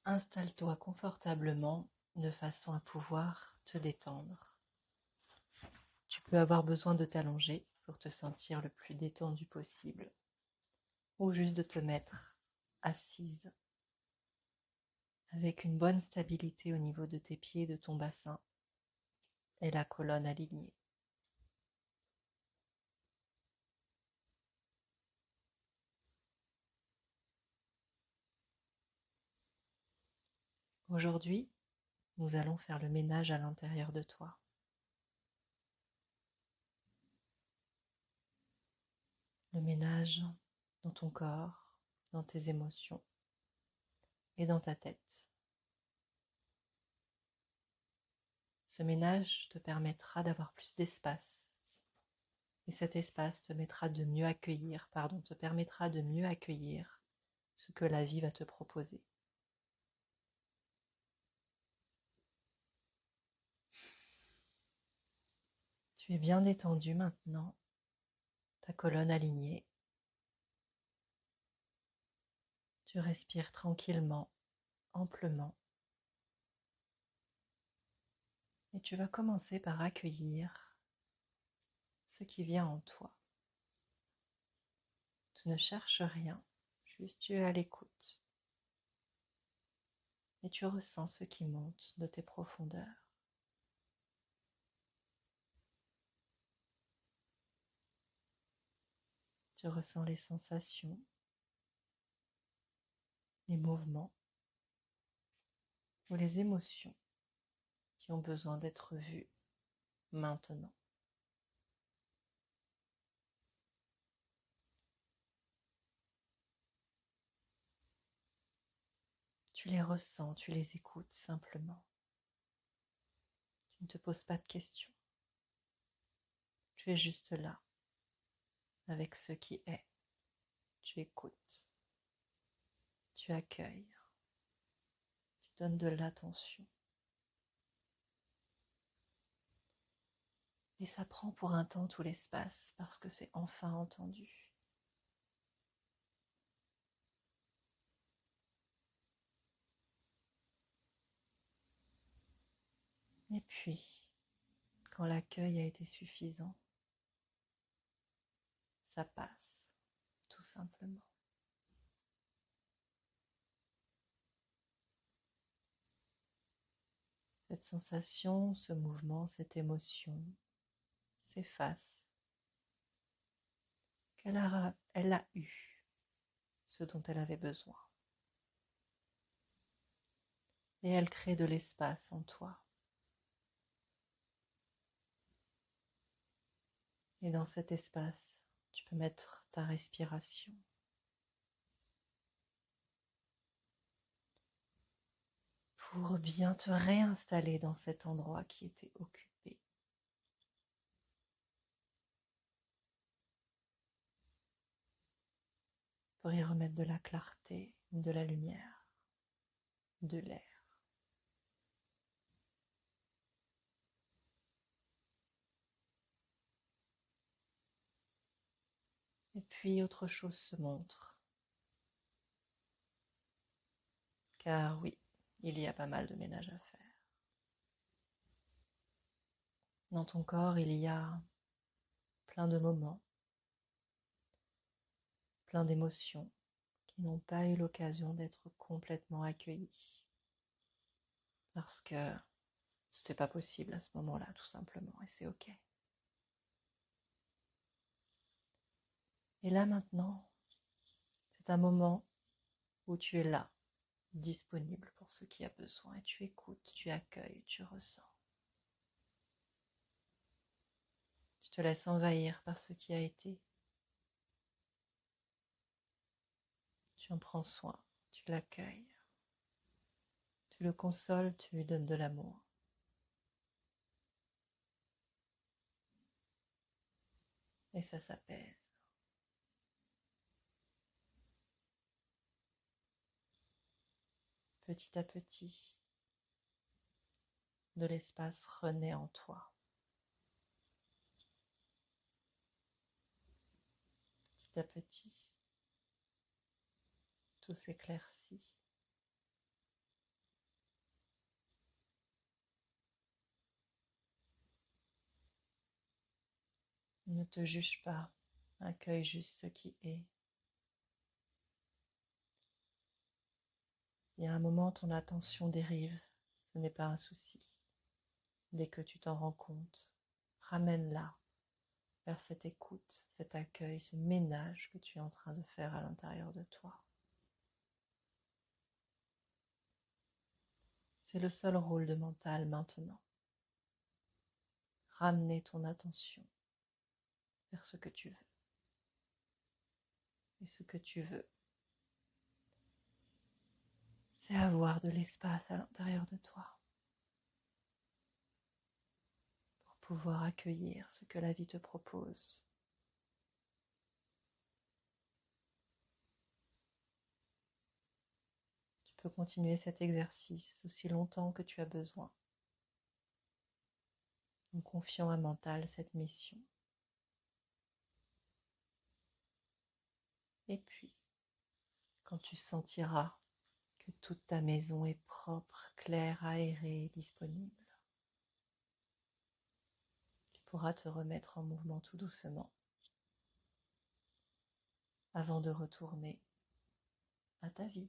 Installe-toi confortablement de façon à pouvoir te détendre. Tu peux avoir besoin de t'allonger pour te sentir le plus détendu possible ou juste de te mettre assise avec une bonne stabilité au niveau de tes pieds, de ton bassin et la colonne alignée. Aujourd'hui, nous allons faire le ménage à l'intérieur de toi. Le ménage dans ton corps, dans tes émotions et dans ta tête. Ce ménage te permettra d'avoir plus d'espace et cet espace te permettra de mieux accueillir ce que la vie va te proposer. Tu es bien détendu maintenant, ta colonne alignée. Tu respires tranquillement, amplement. Et tu vas commencer par accueillir ce qui vient en toi. Tu ne cherches rien, juste tu es à l'écoute. Et tu ressens ce qui monte de tes profondeurs. Tu ressens les sensations, les mouvements ou les émotions qui ont besoin d'être vues maintenant. Tu les ressens, tu les écoutes simplement. Tu ne te poses pas de questions. Tu es juste là, avec ce qui est. Tu écoutes, tu accueilles, tu donnes de l'attention. Et ça prend pour un temps tout l'espace parce que c'est enfin entendu. Et puis, quand l'accueil a été suffisant, ça passe, tout simplement. Cette sensation, ce mouvement, cette émotion s'efface. Elle a eu ce dont elle avait besoin. Et elle crée de l'espace en toi. Et dans cet espace, tu peux mettre ta respiration. Pour bien te réinstaller dans cet endroit qui était occupé. Pour y remettre de la clarté, de la lumière, de l'air. Et puis autre chose se montre. Car oui, il y a pas mal de ménage à faire. Dans ton corps, il y a plein de moments, plein d'émotions qui n'ont pas eu l'occasion d'être complètement accueillies. Parce que c'était pas possible à ce moment-là, tout simplement, et c'est ok. Et là maintenant, c'est un moment où tu es là, disponible pour ce qui a besoin, et tu écoutes, tu accueilles, tu ressens. Tu te laisses envahir par ce qui a été. Tu en prends soin, tu l'accueilles. Tu le consoles, tu lui donnes de l'amour. Et ça s'apaise. Petit à petit, de l'espace renaît en toi. Petit à petit, tout s'éclaircit. Ne te juge pas, accueille juste ce qui est. Si à un moment ton attention dérive, ce n'est pas un souci. Dès que tu t'en rends compte, ramène-la vers cette écoute, cet accueil, ce ménage que tu es en train de faire à l'intérieur de toi. C'est le seul rôle de mental maintenant. Ramener ton attention vers ce que tu veux. Et ce que tu veux, c'est avoir de l'espace à l'intérieur de toi pour pouvoir accueillir ce que la vie te propose. Tu peux continuer cet exercice aussi longtemps que tu as besoin, en confiant à mental cette mission. Et puis, quand tu sentiras que toute ta maison est propre, claire, aérée, disponible, tu pourras te remettre en mouvement tout doucement avant de retourner à ta vie.